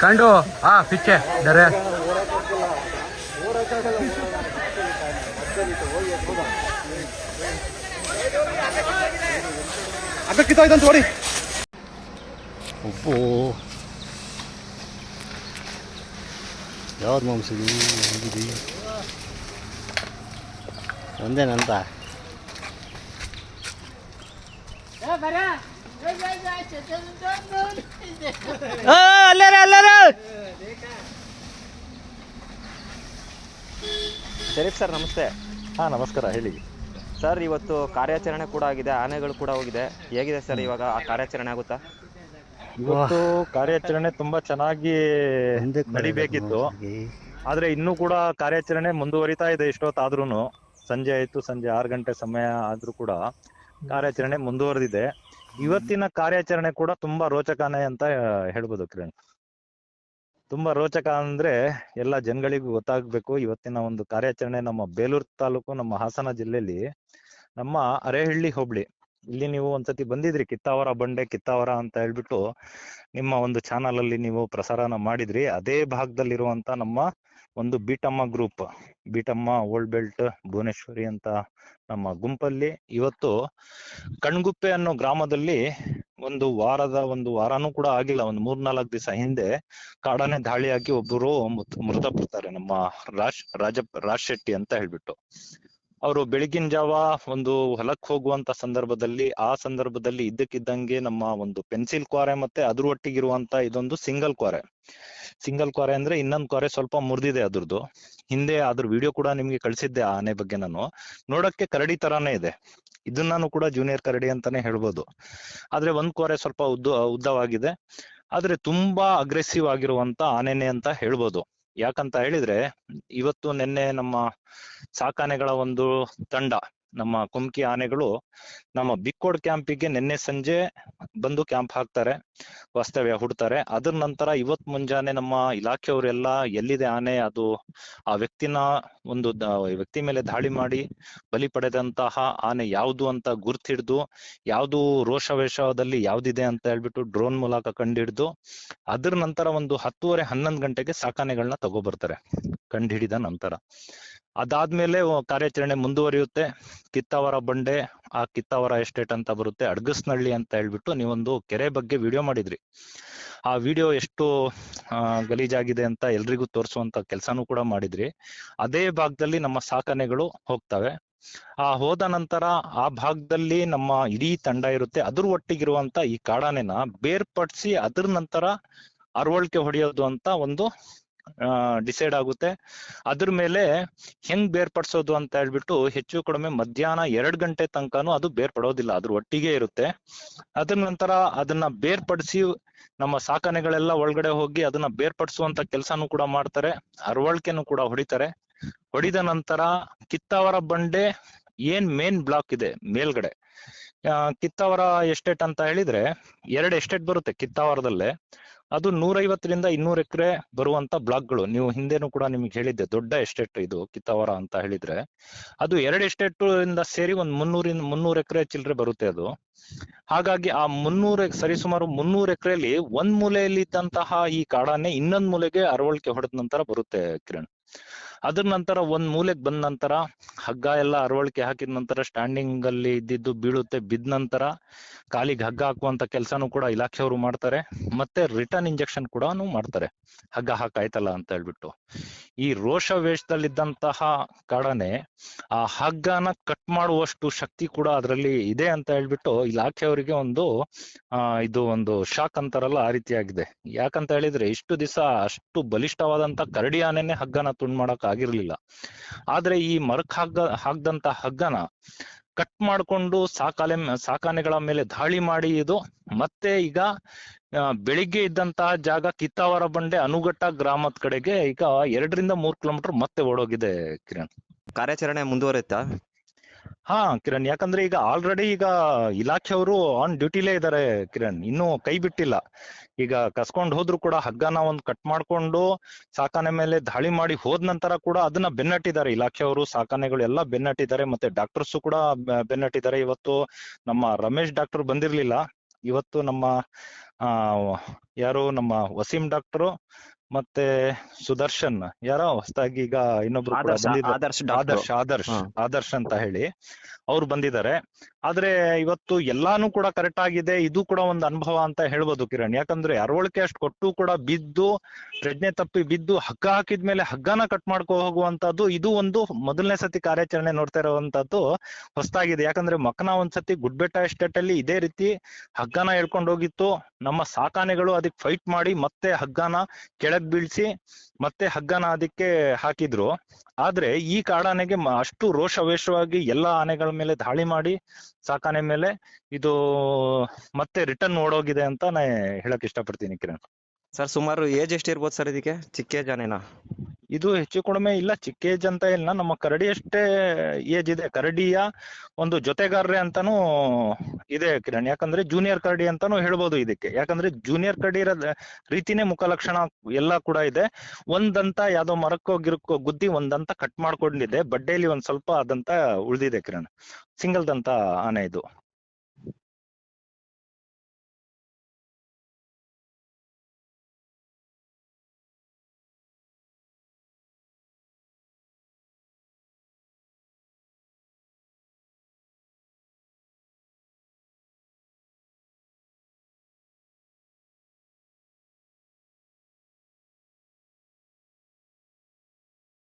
ಗಂಡು ಪಿಚ್ಚೆ ದರೆ ಅಗಕ್ಕಿದ್ದಾಯ್ತಂತ ನೋಡಿ. ಉಪ್ಪು ಯಾವ್ದು ಮಾಂಸದಿ ಒಂದೇನಂತ ಶರೀಫ್ ಸರ್ ನಮಸ್ತೆ. ನಮಸ್ಕಾರ, ಹೇಳಿ ಸರ್, ಇವತ್ತು ಕಾರ್ಯಾಚರಣೆ ಕೂಡ ಆಗಿದೆ, ಆನೆಗಳು ಕೂಡ ಹೋಗಿದೆ. ಹೇಗಿದೆ ಸರ್ ಇವಾಗ ಆ ಕಾರ್ಯಾಚರಣೆ ಆಗುತ್ತಾ? ಇವತ್ತು ಕಾರ್ಯಾಚರಣೆ ತುಂಬಾ ಚೆನ್ನಾಗಿ ನಡಿಬೇಕಿತ್ತು, ಆದ್ರೆ ಇನ್ನೂ ಕೂಡ ಕಾರ್ಯಾಚರಣೆ ಮುಂದುವರಿತಾ ಇದೆ. ಇಷ್ಟೊತ್ತಾದ್ರೂ ಸಂಜೆ ಆಯ್ತು, ಸಂಜೆ 6 ಗಂಟೆ ಸಮಯ ಆದ್ರೂ ಕೂಡ ಕಾರ್ಯಾಚರಣೆ ಮುಂದುವರೆದಿದೆ. ಇವತ್ತಿನ ಕಾರ್ಯಾಚರಣೆ ಕೂಡ ತುಂಬಾ ರೋಚಕನೇ ಅಂತ ಹೇಳ್ಬೋದು ಕಿರಣ್. ತುಂಬಾ ರೋಚಕ ಅಂದ್ರೆ ಎಲ್ಲ ಜನಗಳಿಗೂ ಗೊತ್ತಾಗ್ಬೇಕು. ಇವತ್ತಿನ ಒಂದು ಕಾರ್ಯಾಚರಣೆ ನಮ್ಮ ಬೇಲೂರು ತಾಲೂಕು, ನಮ್ಮ ಹಾಸನ ಜಿಲ್ಲೆಯಲ್ಲಿ, ನಮ್ಮ ಅರೇಹಳ್ಳಿ ಹೋಬಳಿ, ಇಲ್ಲಿ ನೀವು ಒಂದ್ಸತಿ ಬಂದಿದ್ರಿ, ಕಿತ್ತಾವರ ಬಂಡೆ ಕಿತ್ತಾವರ ಅಂತ ಹೇಳ್ಬಿಟ್ಟು ನಿಮ್ಮ ಒಂದು ಚಾನಲ್ ಅಲ್ಲಿ ನೀವು ಪ್ರಸಾರನ ಮಾಡಿದ್ರಿ. ಅದೇ ಭಾಗದಲ್ಲಿರುವಂತ ನಮ್ಮ ಒಂದು ಬೀಟಮ್ಮ ಗ್ರೂಪ್, ಬೀಟಮ್ಮ ಓಲ್ಡ್ ಬೆಲ್ಟ್ ಭುವನೇಶ್ವರಿ ಅಂತ ನಮ್ಮ ಗುಂಪಲ್ಲಿ ಇವತ್ತು ಕಣ್ಗುಪ್ಪೆ ಅನ್ನೋ ಗ್ರಾಮದಲ್ಲಿ ಒಂದು ವಾರನೂ ಕೂಡ ಆಗಿಲ್ಲ, ಒಂದು 3-4 ದಿವಸ ಹಿಂದೆ ಕಾಡಾನೆ ದಾಳಿ ಹಾಕಿ ಒಬ್ಬರು ಮೃತಪಡ್ತಾರೆ. ನಮ್ಮ ರಾಜ್ ಶೆಟ್ಟಿ ಅಂತ ಹೇಳ್ಬಿಟ್ಟು ಅವರು ಬೆಳಗಿನ ಜಾವ ಒಂದು ಹೊಲಕ್ಕೆ ಹೋಗುವಂತ ಸಂದರ್ಭದಲ್ಲಿ ಇದ್ದಕ್ಕಿದ್ದಂಗೆ ನಮ್ಮ ಒಂದು ಪೆನ್ಸಿಲ್ ಕ್ವಾರೆ ಮತ್ತೆ ಅದ್ರ ಒಟ್ಟಿಗಿರುವಂತ ಇದೊಂದು ಸಿಂಗಲ್ ಕ್ವಾರೆ ಅಂದ್ರೆ ಇನ್ನೊಂದು ಕ್ವಾರೆ ಸ್ವಲ್ಪ ಮುರಿದಿದೆ ಅದ್ರದ್ದು. ಹಿಂದೆ ಅದ್ರ ವಿಡಿಯೋ ಕೂಡ ನಿಮ್ಗೆ ಕಳ್ಸಿದ್ದೆ. ಆನೆ ಬಗ್ಗೆ ನಾನು ನೋಡಕ್ಕೆ ಕರಡಿ ತರಾನೇ ಇದೆ, ಇದನ್ನಾನು ಕೂಡ ಜೂನಿಯರ್ ಕರಡಿ ಅಂತಾನೆ ಹೇಳ್ಬೋದು. ಆದ್ರೆ ಒಂದ್ ಕ್ವಾರೆ ಸ್ವಲ್ಪ ಉದ್ದವಾಗಿದೆ, ಆದ್ರೆ ತುಂಬಾ ಅಗ್ರೆಸಿವ್ ಆಗಿರುವಂತ ಆನೆನೆ ಅಂತ ಹೇಳ್ಬೋದು. ಯಾಕಂತ ಹೇಳಿದ್ರೆ ಇವತ್ತು ನಿನ್ನೆ ನಮ್ಮ ಸಾಕಾನೆಗಳ ಒಂದು ತಂಡ, ನಮ್ಮ ಕುಮ್ಕಿ ಆನೆಗಳು ನಮ್ಮ ಬಿಕ್ಕೋಡ್ ಕ್ಯಾಂಪಿಗೆ ನಿನ್ನೆ ಸಂಜೆ ಬಂದು ಕ್ಯಾಂಪ್ ಹಾಕ್ತಾರೆ, ವಾಸ್ತವ್ಯ ಹೂಡ್ತಾರೆ. ಅದ್ರ ನಂತರ ಇವತ್ ಮುಂಜಾನೆ ನಮ್ಮ ಇಲಾಖೆಯವರೆಲ್ಲ ಎಲ್ಲಿದೆ ಆನೆ, ಅದು ಆ ವ್ಯಕ್ತಿ ಮೇಲೆ ದಾಳಿ ಮಾಡಿ ಬಲಿ ಪಡೆದಂತಹ ಆನೆ ಯಾವುದು ಅಂತ ಗುರ್ತಿಡ್ದು, ಯಾವ್ದು ರೋಷವೇಷದಲ್ಲಿ ಯಾವ್ದಿದೆ ಅಂತ ಹೇಳ್ಬಿಟ್ಟು ಡ್ರೋನ್ ಮೂಲಕ ಕಂಡಿಡ್ದು, ಅದ್ರ ನಂತರ ಒಂದು 10:30-11 ಗಂಟೆಗೆ ಸಾಕಾನೆಗಳನ್ನ ತಗೋಬರ್ತಾರೆ ಕಂಡುಹಿಡಿದ ನಂತರ. ಅದಾದ್ಮೇಲೆ ಕಾರ್ಯಾಚರಣೆ ಮುಂದುವರಿಯುತ್ತೆ. ಕಿತ್ತಾವರ ಬಂಡೆ, ಆ ಕಿತ್ತಾವರ ಎಸ್ಟೇಟ್ ಅಂತ ಬರುತ್ತೆ, ಅಡ್ಗಸ್ನಳ್ಳಿ ಅಂತ ಹೇಳ್ಬಿಟ್ಟು ನೀವೊಂದು ಕೆರೆ ಬಗ್ಗೆ ವಿಡಿಯೋ ಮಾಡಿದ್ರಿ. ಆ ವಿಡಿಯೋ ಎಷ್ಟು ಗಲೀಜಾಗಿದೆ ಅಂತ ಎಲ್ರಿಗೂ ತೋರಿಸುವಂತ ಕೆಲಸನೂ ಕೂಡ ಮಾಡಿದ್ರಿ. ಅದೇ ಭಾಗದಲ್ಲಿ ನಮ್ಮ ಸಾಕಾನೆಗಳು ಹೋಗ್ತವೆ. ಹೋದ ನಂತರ ಆ ಭಾಗದಲ್ಲಿ ನಮ್ಮ ಇಡೀ ತಂಡ ಇರುತ್ತೆ. ಅದ್ರ ಒಟ್ಟಿಗಿರುವಂತ ಈ ಕಾಡಾನೆನ ಬೇರ್ಪಡಿಸಿ ಅದ್ರ ನಂತರ ಅರವಳಿಕೆ ಹೊಡೆಯೋದು ಅಂತ ಒಂದು ಡಿಸೈಡ್ ಆಗುತ್ತೆ. ಅದ್ರ ಮೇಲೆ ಹೆಂಗ್ ಬೇರ್ಪಡಿಸೋದು ಅಂತ ಹೇಳ್ಬಿಟ್ಟು ಹೆಚ್ಚು ಕಡಿಮೆ ಮಧ್ಯಾಹ್ನ 2 ಗಂಟೆ ತನಕನೂ ಅದು ಬೇರ್ಪಡೋದಿಲ್ಲ, ಅದ್ರ ಒಟ್ಟಿಗೆ ಇರುತ್ತೆ. ಅದ್ರ ನಂತರ ಅದನ್ನ ಬೇರ್ಪಡಿಸಿ ನಮ್ಮ ಸಾಕಾನೆಗಳೆಲ್ಲ ಒಳಗಡೆ ಹೋಗಿ ಅದನ್ನ ಬೇರ್ಪಡಿಸುವಂತ ಕೆಲಸನೂ ಕೂಡ ಮಾಡ್ತಾರೆ, ಅರವಳಿಕೆನೂ ಕೂಡ ಹೊಡಿದ ನಂತರ ಕಿತ್ತಾವರ ಬಂಡೆ ಏನ್ ಮೇನ್ ಬ್ಲಾಕ್ ಇದೆ ಮೇಲ್ಗಡೆ, ಕಿತ್ತಾವರ ಎಸ್ಟೇಟ್ ಅಂತ ಹೇಳಿದ್ರೆ 2 ಎಸ್ಟೇಟ್ ಬರುತ್ತೆ ಕಿತ್ತಾವರದಲ್ಲೇ. ಅದು 150-200 ಎಕರೆ ಬರುವಂತ ಬ್ಲಾಕ್ಗಳು. ನೀವು ಹಿಂದೆನೂ ಕೂಡ ನಿಮ್ಗೆ ಹೇಳಿದ್ದೆ, ದೊಡ್ಡ ಎಸ್ಟೇಟ್ ಇದು ಕಿತ್ತಾವರ ಅಂತ ಹೇಳಿದ್ರೆ. ಅದು 2 ಎಸ್ಟೇಟ್ ಇಂದ ಸೇರಿ ಒಂದ್ 300 ಎಕರೆ ಚಿಲ್ಲರೆ ಬರುತ್ತೆ ಅದು. ಹಾಗಾಗಿ ಆ ಸರಿಸುಮಾರು 300 ಎಕರೆಯಲ್ಲಿ ಒಂದ್ ಮೂಲೆಯಲ್ಲಿ ಇದ್ದಂತಹ ಈ ಕಾಡಾನೆ ಇನ್ನೊಂದ್ ಮೂಲೆಗೆ ಅರವಳಿಕೆ ಹೊಡೆದ ನಂತರ ಬರುತ್ತೆ ಕಿರಣ್. ಅದ್ರ ನಂತರ ಒಂದ್ ಮೂಲೆಗೆ ಬಂದ ನಂತರ ಹಗ್ಗ ಎಲ್ಲ ಅರವಳಿಕೆ ಹಾಕಿದ ನಂತರ ಸ್ಟ್ಯಾಂಡಿಂಗ್ ಅಲ್ಲಿ ಇದ್ದಿದ್ದು ಬೀಳುತ್ತೆ. ಬಿದ್ದ ನಂತರ ಕಾಲಿಗೆ ಹಗ್ಗ ಹಾಕುವಂತ ಕೆಲಸನೂ ಕೂಡ ಇಲಾಖೆಯವರು ಮಾಡ್ತಾರೆ, ಮತ್ತೆ ರಿಟರ್ನ್ ಇಂಜೆಕ್ಷನ್ ಕೂಡ ಮಾಡ್ತಾರೆ, ಹಗ್ಗ ಹಾಕಾಯ್ತಲ್ಲ ಅಂತ ಹೇಳ್ಬಿಟ್ಟು. ಈ ರೋಷ ವೇಷದಲ್ಲಿದ್ದಂತಹ ಕಾಡಾನೆ ಆ ಹಗ್ಗನ ಕಟ್ ಮಾಡುವಷ್ಟು ಶಕ್ತಿ ಕೂಡ ಅದರಲ್ಲಿ ಇದೆ ಅಂತ ಹೇಳ್ಬಿಟ್ಟು ಇಲಾಖೆಯವರಿಗೆ ಇದು ಒಂದು ಶಾಕ್ ಅಂತಾರಲ್ಲ, ಆ ರೀತಿಯಾಗಿದೆ. ಯಾಕಂತ ಹೇಳಿದ್ರೆ ಇಷ್ಟು ದಿವಸ ಅಷ್ಟು ಬಲಿಷ್ಠವಾದಂತ ಕರಡಿ ಆನೆನೆ ಹಗ್ಗನ ತುಂಡ್ ಮಾಡಕ್ ಆಗಿರ್ಲಿಲ್ಲ. ಆದ್ರೆ ಈ ಮರಕ್ ಹಾಕ್ದಂತ ಹಗ್ಗನ ಕಟ್ ಮಾಡ್ಕೊಂಡು ಸಾಕಾನೆಗಳ ಮೇಲೆ ದಾಳಿ ಮಾಡಿ ಇದು ಮತ್ತೆ ಈಗ ಬೆಳಿಗ್ಗೆ ಇದ್ದಂತಹ ಜಾಗ ಕಿತ್ತಾವರ ಬಂಡೆ ಅನುಘಟ್ಟ ಗ್ರಾಮದ ಕಡೆಗೆ ಈಗ 2-3 ಕಿಲೋಮೀಟರ್ ಮತ್ತೆ ಓಡೋಗಿದೆ ಕಿರಣ್. ಕಾರ್ಯಾಚರಣೆ ಮುಂದುವರಿಯುತ್ತಾ? ಕಿರಣ್, ಯಾಕಂದ್ರೆ ಈಗ ಆಲ್ರೆಡಿ ಈಗ ಇಲಾಖೆಯವರು ಆನ್ ಡ್ಯೂಟಿಲೇ ಇದ್ದಾರೆ ಕಿರಣ್, ಇನ್ನೂ ಕೈ ಬಿಟ್ಟಿಲ್ಲ. ಈಗ ಕಸ್ಕೊಂಡ್ ಹೋದ್ರು ಕೂಡ ಹಗ್ಗನ ಕಟ್ ಮಾಡ್ಕೊಂಡು ಸಾಕಾನೆ ಮೇಲೆ ದಾಳಿ ಮಾಡಿ ಹೋದ ನಂತರ ಕೂಡ ಅದನ್ನ ಬೆನ್ನಟ್ಟಿದ್ದಾರೆ ಇಲಾಖೆಯವರು, ಸಾಕಾನೆಗಳು ಎಲ್ಲ ಬೆನ್ನಟ್ಟಿದ್ದಾರೆ. ಮತ್ತೆ ಡಾಕ್ಟರ್ಸ್ ಕೂಡ ಬೆನ್ನಟ್ಟಿದ್ದಾರೆ. ಇವತ್ತು ನಮ್ಮ ರಮೇಶ್ ಡಾಕ್ಟರ್ ಬಂದಿರ್ಲಿಲ್ಲ, ಇವತ್ತು ನಮ್ಮ ಆ ಯಾರು ನಮ್ಮ ವಸೀಂ ಡಾಕ್ಟರು ಮತ್ತೆ ಸುದರ್ಶನ್ ಯಾರೋ ಹೊಸದಾಗಿ ಈಗ ಇನ್ನೊಬ್ರು ಕೂಡ ಬಂದಿದ್ದಾರೆ, ಆದರ್ಶ್ ಅಂತ ಹೇಳಿ ಅವ್ರು ಬಂದಿದ್ದಾರೆ. ಆದ್ರೆ ಇವತ್ತು ಎಲ್ಲಾನು ಕೂಡ ಕರೆಕ್ಟ್ ಆಗಿದೆ. ಇದು ಕೂಡ ಒಂದು ಅನುಭವ ಅಂತ ಹೇಳ್ಬೋದು ಕಿರಣ್. ಯಾಕಂದ್ರೆ ಅರವಳಿಕೆ ಅಷ್ಟು ಕೊಟ್ಟು ಕೂಡ ಬಿದ್ದು ಪ್ರಜ್ಞೆ ತಪ್ಪಿ ಬಿದ್ದು ಹಗ್ಗ ಹಾಕಿದ್ಮೇಲೆ ಹಗ್ಗನ ಕಟ್ ಮಾಡ್ಕೊ ಹೋಗುವಂತದ್ದು ಇದು ಒಂದು ಮೊದಲನೇ ಸತಿ ಕಾರ್ಯಾಚರಣೆ ನೋಡ್ತಾ ಇರುವಂತದ್ದು ಹೊಸದಾಗಿದೆ. ಯಾಕಂದ್ರೆ ಮಕನ ಒಂದ್ಸತಿ ಗುಡ್ಬೆಟ್ಟ ಎಸ್ಟೇಟ್ ಅಲ್ಲಿ ಇದೇ ರೀತಿ ಹಗ್ಗನ ಹೇಳ್ಕೊಂಡು ಹೋಗಿತ್ತು. ನಮ್ಮ ಸಾಕಾನೆಗಳು ಅದಕ್ಕೆ ಫೈಟ್ ಮಾಡಿ ಮತ್ತೆ ಹಗ್ಗನ ಕೆಳಗ್ ಬೀಳ್ಸಿ ಮತ್ತೆ ಹಗ್ಗನ ಅದಕ್ಕೆ ಹಾಕಿದ್ರು. ಆದ್ರೆ ಈ ಕಾಡಾನೆಗೆ ಅಷ್ಟು ರೋಷಾವೇಶವಾಗಿ ಎಲ್ಲಾ ಆನೆಗಳ ಮೇಲೆ ದಾಳಿ ಮಾಡಿ ಸಾಕಾನೆ ಮೇಲೆ ಇದು ಮತ್ತೆ ರಿಟರ್ನ್ ಓಡೋಗಿದೆ ಅಂತ ನಾ ಹೇಳಕ್ ಇಷ್ಟಪಡ್ತೀನಿ ಕಿರಣ್. ಸರ್ ಸುಮಾರು ಏಜ್ ಎಷ್ಟಿರ್ಬೋದು ಸರ್ ಇದಕ್ಕೆ? ಚಿಕ್ಕ ಏಜ್ ಆನೆನಾ? ಇದು ಹೆಚ್ಚು ಕಡಿಮೆ ಇಲ್ಲ, ಚಿಕ್ಕ ಏಜ್ ಅಂತ ಇಲ್ಲ, ನಮ್ಮ ಕರಡಿ ಅಷ್ಟೇ ಏಜ್ ಇದೆ. ಕರಡಿಯ ಒಂದು ಜೊತೆಗಾರರೇ ಅಂತಾನು ಇದೆ ಕಿರಣ್. ಯಾಕಂದ್ರೆ ಜೂನಿಯರ್ ಕರಡಿ ಅಂತಾನು ಹೇಳ್ಬೋದು ಇದಕ್ಕೆ. ಯಾಕಂದ್ರೆ ಜೂನಿಯರ್ ಕರಡಿ ರೀತಿನೇ ಮುಖ ಲಕ್ಷಣ ಎಲ್ಲ ಕೂಡ ಇದೆ. ಒಂದಂತ ಯಾವ್ದೋ ಮರಕ್ಕೋ ಗಿರಕ್ಕೋ ಗುದ್ದಿ ಒಂದಂತ ಕಟ್ ಮಾಡ್ಕೊಂಡಿದೆ. ಬಡ್ಡೆಯಲ್ಲಿ ಒಂದ್ ಸ್ವಲ್ಪ ಅದಂತ ಉಳ್ದಿದೆ ಕಿರಣ್. ಸಿಂಗಲ್ ದಂತ ಆನೆ ಇದು.